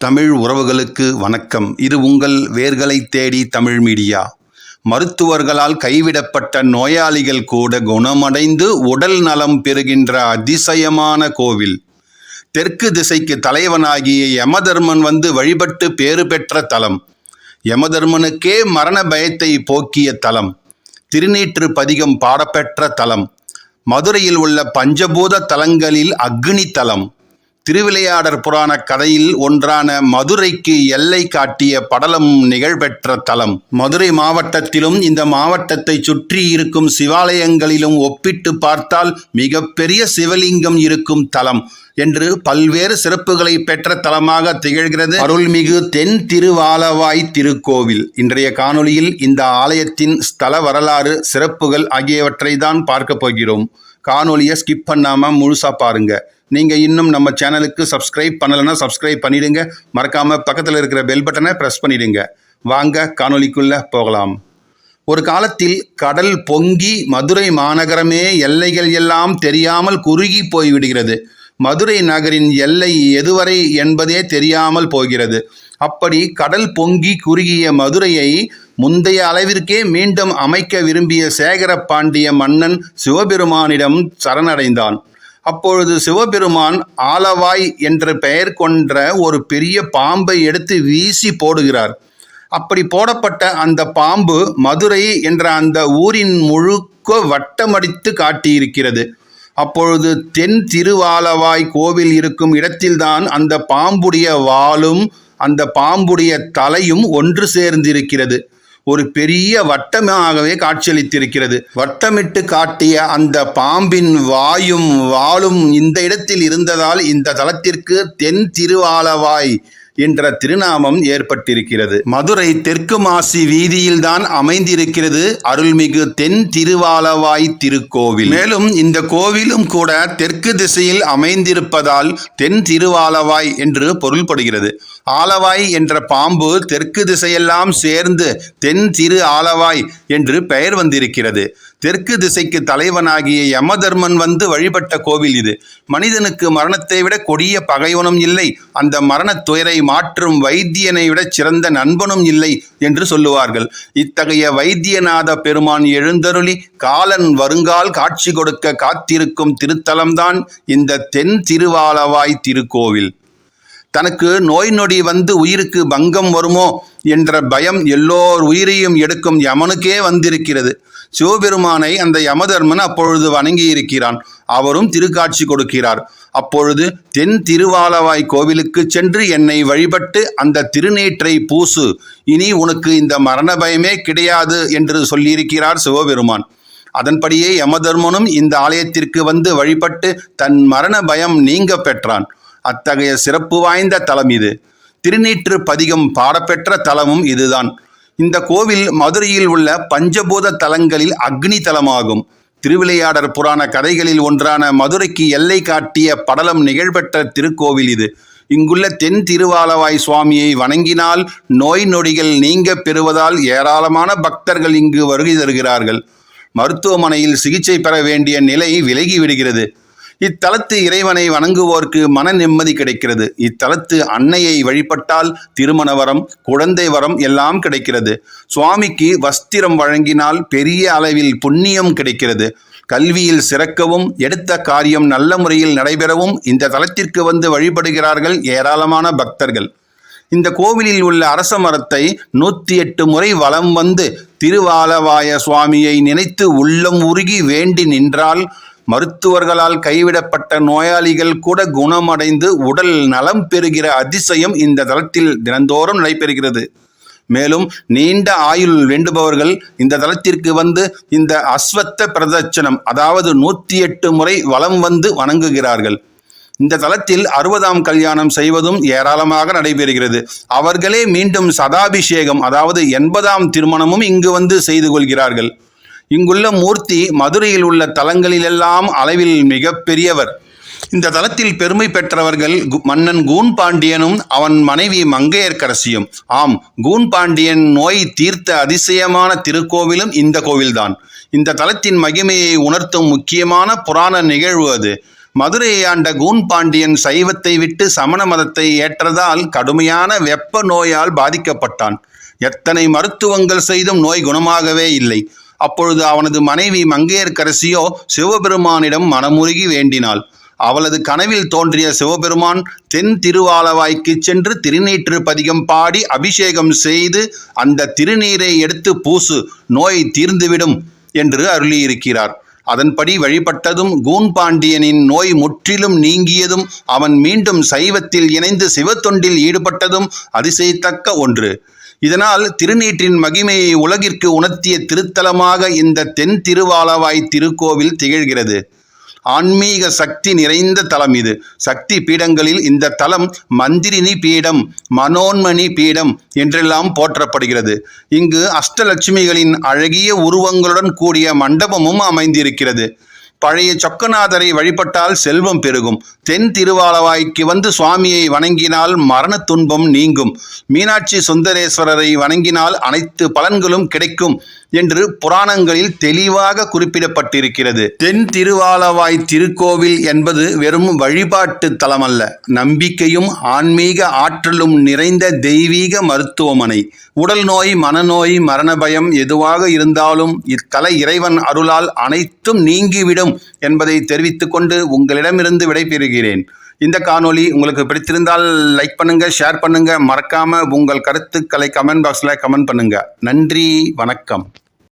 தமிழ் உறவுகளுக்கு வணக்கம். இது உங்கள் வேர்களை தேடி தமிழ் மீடியா. மருத்துவர்களால் கைவிடப்பட்ட நோயாளிகள் கூட குணமடைந்து உடல் நலம் பெறுகின்ற அதிசயமான கோவில். தெற்கு திசைக்கு தலைவனாகிய யமதர்மன் வந்து வழிபட்டு பேறு பெற்ற தலம். யமதர்மனுக்கே மரண பயத்தை போக்கிய தலம். திருநீற்று பதிகம் பாடப்பெற்ற தலம். மதுரையில் உள்ள பஞ்சபூத தலங்களில் அக்னி தலம். திருவிளையாடற் புராண கதையில் ஒன்றான மதுரைக்கு எல்லை காட்டிய படலம் நிகழ்பெற்ற தலம். மதுரை மாவட்டத்திலும் இந்த மாவட்டத்தை சுற்றி இருக்கும் சிவாலயங்களிலும் ஒப்பிட்டு பார்த்தால் மிகப்பெரிய சிவலிங்கம் இருக்கும் தலம் என்று பல்வேறு சிறப்புகளை பெற்ற தலமாக திகழ்கிறது அருள்மிகு தென் திருவாலவாய் திருக்கோவில். இன்றைய காணொளியில் இந்த ஆலயத்தின் ஸ்தல வரலாறு, சிறப்புகள் ஆகியவற்றை தான் பார்க்க போகிறோம். காணொலியை ஸ்கிப் பண்ணாமல் முழுசாக பாருங்க. நீங்கள் இன்னும் நம்ம சேனலுக்கு சப்ஸ்கிரைப் பண்ணலைன்னா சப்ஸ்கிரைப் பண்ணிடுங்க. மறக்காமல் பக்கத்தில் இருக்கிற பெல் பட்டனை ப்ரெஸ் பண்ணிடுங்க. வாங்க காணொலிக்குள்ளே போகலாம். ஒரு காலத்தில் கடல் பொங்கி மதுரை மாநகரமே எல்லைகள் எல்லாம் தெரியாமல் குறுகி போய்விடுகிறது. மதுரை நகரின் எல்லை எதுவரை என்பதே தெரியாமல் போகிறது. அப்படி கடல் பொங்கி குறுகிய மதுரையை முந்தைய அளவிற்கே மீண்டும் அமைக்க விரும்பிய சேகர பாண்டிய மன்னன் சிவபெருமானிடம் சரணடைந்தான். அப்பொழுது சிவபெருமான் ஆலவாய் என்ற பெயர் கொண்ட ஒரு பெரிய பாம்பை எடுத்து வீசி போடுகிறார். அப்படி போடப்பட்ட அந்த பாம்பு மதுரை என்ற அந்த ஊரின் முழுக்க வட்டமடித்து காட்டியிருக்கிறது. அப்பொழுது தென் திருவாலவாய் கோவில் இருக்கும் இடத்தில்தான் அந்த பாம்புடைய வாலும் அந்த பாம்புடைய தலையும் ஒன்று சேர்ந்திருக்கிறது. ஒரு பெரிய வட்டமாகவே காட்சியளித்திருக்கிறது. வட்டமிட்டு காட்டிய அந்த பாம்பின் வாயும் வாலும் இந்த இடத்தில் இருந்ததால் இந்த தலத்திற்கு தென் திருவாலவாய் என்ற திருநாமம் ஏற்பட்டிருக்கிறது. மதுரை தெற்கு மாசி வீதியில்தான் அமைந்திருக்கிறது அருள்மிகு தென் திருவாலவாய் திருக்கோவில். மேலும் இந்த கோவிலும் கூட தெற்கு திசையில் அமைந்திருப்பதால் தென் திருவாலவாய் என்று பொருள்படுகிறது. ஆலவாய் என்ற பாம்பு தெற்கு திசையெல்லாம் சேர்ந்து தென் திரு ஆலவாய் என்று பெயர் வந்திருக்கிறது. தெற்கு திசைக்கு தலைவனாகிய யமதர்மன் வந்து வழிபட்ட கோவில் இது. மனிதனுக்கு மரணத்தை விட கொடிய பகைவனும் இல்லை, அந்த மரணத் துயரை மாற்றும் வைத்தியனை விட சிறந்த நண்பனும் இல்லை என்று சொல்லுவார்கள். இத்தகைய வைத்தியநாத பெருமான் எழுந்தருளி காலன் வருங்கால் காட்சி கொடுக்க காத்திருக்கும் திருத்தலம்தான் இந்த தென் திருவாலவாய் திருக்கோவில். தனக்கு நோய் நொடி வந்து உயிருக்கு பங்கம் வருமோ என்ற பயம் எல்லோர் உயிரையும் எடுக்கும் யமனுக்கே வந்திருக்கிறது. சிவபெருமானை அந்த யமதர்மன் அப்பொழுது வணங்கி இருக்கிறான். அவரும் திருக்காட்சி கொடுக்கிறார். அப்பொழுது தென் திருவாலவாய் கோவிலுக்கு சென்று என்னை வழிபட்டு அந்த திருநீற்றை பூசு, இனி உனக்கு இந்த மரண பயமே கிடையாது என்று சொல்லியிருக்கிறார் சிவபெருமான். அதன்படியே யமதர்மனும் இந்த ஆலயத்திற்கு வந்து வழிபட்டு தன் மரண பயம் நீங்க பெற்றான். அத்தகைய சிறப்பு வாய்ந்த தலம் இது. திருநீற்று பதிகம் பாடப்பெற்ற தலமும் இதுதான். இந்த கோவில் மதுரையில் உள்ள பஞ்சபூத தலங்களில் அக்னி தலமாகும். திருவிளையாடற் புராண கதைகளில் ஒன்றான மதுரைக்கு எல்லை காட்டிய படலம் நிகழ்பெற்ற திருக்கோவில் இது. இங்குள்ள தென் திருவாலவாய் சுவாமியை வணங்கினால் நோய் நொடிகள் நீங்க பெறுவதால் ஏராளமான பக்தர்கள் இங்கு வருகை தருகிறார்கள். மருத்துவமனையில் சிகிச்சை பெற வேண்டிய நிலை விலகி விடுகிறது. இத்தலத்து இறைவனை வணங்குவோருக்கு மன நிம்மதி கிடைக்கிறது. இத்தலத்து அன்னையை வழிபட்டால் திருமண வரம், குழந்தை வரம் எல்லாம் கிடைக்கிறது. சுவாமிக்கு வஸ்திரம் வழங்கினால் பெரிய அளவில் புண்ணியம் கிடைக்கிறது. கல்வியில் சிறக்கவும் எடுத்த காரியம் நல்ல முறையில் நடைபெறவும் இந்த தலத்திற்கு வந்து வழிபடுகிறார்கள் ஏராளமான பக்தர்கள். இந்த கோவிலில் உள்ள அரச மரத்தை 108 முறை வலம் வந்து திருவாலவாய சுவாமியை நினைத்து உள்ளம் உருகி வேண்டி நின்றால் மருத்துவர்களால் கைவிடப்பட்ட நோயாளிகள் கூட குணமடைந்து உடல் நலம் பெறுகிற அதிசயம் இந்த தலத்தில் தினந்தோறும் நடைபெறுகிறது. மேலும் நீண்ட ஆயுள் வேண்டுபவர்கள் இந்த தலத்திற்கு வந்து இந்த அஸ்வத்த பிரதட்சணம், அதாவது 108 முறை வலம் வந்து வணங்குகிறார்கள். இந்த தலத்தில் 60ஆம் கல்யாணம் செய்வதும் ஏராளமாக நடைபெறுகிறது. அவர்களே மீண்டும் சதாபிஷேகம், அதாவது 80ஆம் திருமணமும் இங்கு வந்து செய்து கொள்கிறார்கள். இங்குள்ள மூர்த்தி மதுரையில் உள்ள தலங்களிலெல்லாம் அளவில் மிக பெரியவர். இந்த தலத்தில் பெருமை பெற்றவர்கள் மன்னன் கூன் பாண்டியனும் அவன் மனைவி மங்கையர்க்கரசியும். ஆம், கூன் பாண்டியன் நோய் தீர்த்த அதிசயமான திருக்கோவிலும் இந்த கோவில்தான். இந்த தலத்தின் மகிமையை உணர்த்தும் முக்கியமான புராண நிகழ்வு அது. மதுரையை ஆண்ட கூன் பாண்டியன் சைவத்தை விட்டு சமண மதத்தை ஏற்றதால் கடுமையான வெப்ப நோயால் பாதிக்கப்பட்டான். எத்தனை மருத்துவங்கள் செய்தும் நோய் குணமாகவே இல்லை. அப்பொழுது அவனது மனைவி மங்கையர்க்கரசியோ சிவபெருமானிடம் மனமுருகி வேண்டினாள். அவளது கனவில் தோன்றிய சிவபெருமான் தென் திருவாலவாய்க்கு சென்று திருநீற்று பதிகம் பாடி அபிஷேகம் செய்து அந்த திருநீரை எடுத்து பூசு, நோய் தீர்ந்துவிடும் என்று அருளியிருக்கிறார். அதன்படி வழிபட்டதும் கூன் பாண்டியனின் நோய் முற்றிலும் நீங்கியதும் அவன் மீண்டும் சைவத்தில் இணைந்து சிவத்தொண்டில் ஈடுபட்டதும் அதிசயத்தக்க ஒன்று. இதனால் திருநீற்றின் மகிமையை உலகிற்கு உணர்த்திய திருத்தலமாக இந்த தென் திருவாலவாய் திருக்கோவில் திகழ்கிறது. ஆன்மீக சக்தி நிறைந்த தலம் இது. சக்தி பீடங்களில் இந்த தலம் மந்திரினி பீடம், மனோன்மணி பீடம் என்றெல்லாம் போற்றப்படுகிறது. இங்கு அஷ்டலட்சுமிகளின் அழகிய உருவங்களுடன் கூடிய மண்டபமும் அமைந்திருக்கிறது. பழைய சொக்கநாதரை வழிபட்டால் செல்வம் பெருகும். தென் திருவாலவாய்க்கு வந்து சுவாமியை வணங்கினால் மரண துன்பம் நீங்கும். மீனாட்சி சுந்தரேஸ்வரரை வணங்கினால் அனைத்து பலன்களும் கிடைக்கும் என்று புராணங்களில் தெளிவாக குறிப்பிடப்பட்டிருக்கிறது. தென் திருவாலவாய் திருக்கோவில் என்பது வெறும் வழிபாட்டு தலமல்ல, நம்பிக்கையும் ஆன்மீக ஆற்றலும் நிறைந்த தெய்வீக மருத்துவமனை. உடல் நோய், மனநோய், மரண பயம் எதுவாக இருந்தாலும் இத்தல இறைவன் அருளால் அனைத்தும் நீங்கிவிடும் என்பதை தெரிவித்துக் கொண்டு உங்களிடமிருந்து விடைபெறுகிறேன். இந்த காணொளி உங்களுக்கு பிடித்திருந்தால் லைக் பண்ணுங்க, ஷேர் பண்ணுங்க, மறக்காம உங்கள் கருத்துக்களை கமெண்ட் பாக்ஸில் கமெண்ட் பண்ணுங்க. நன்றி, வணக்கம்.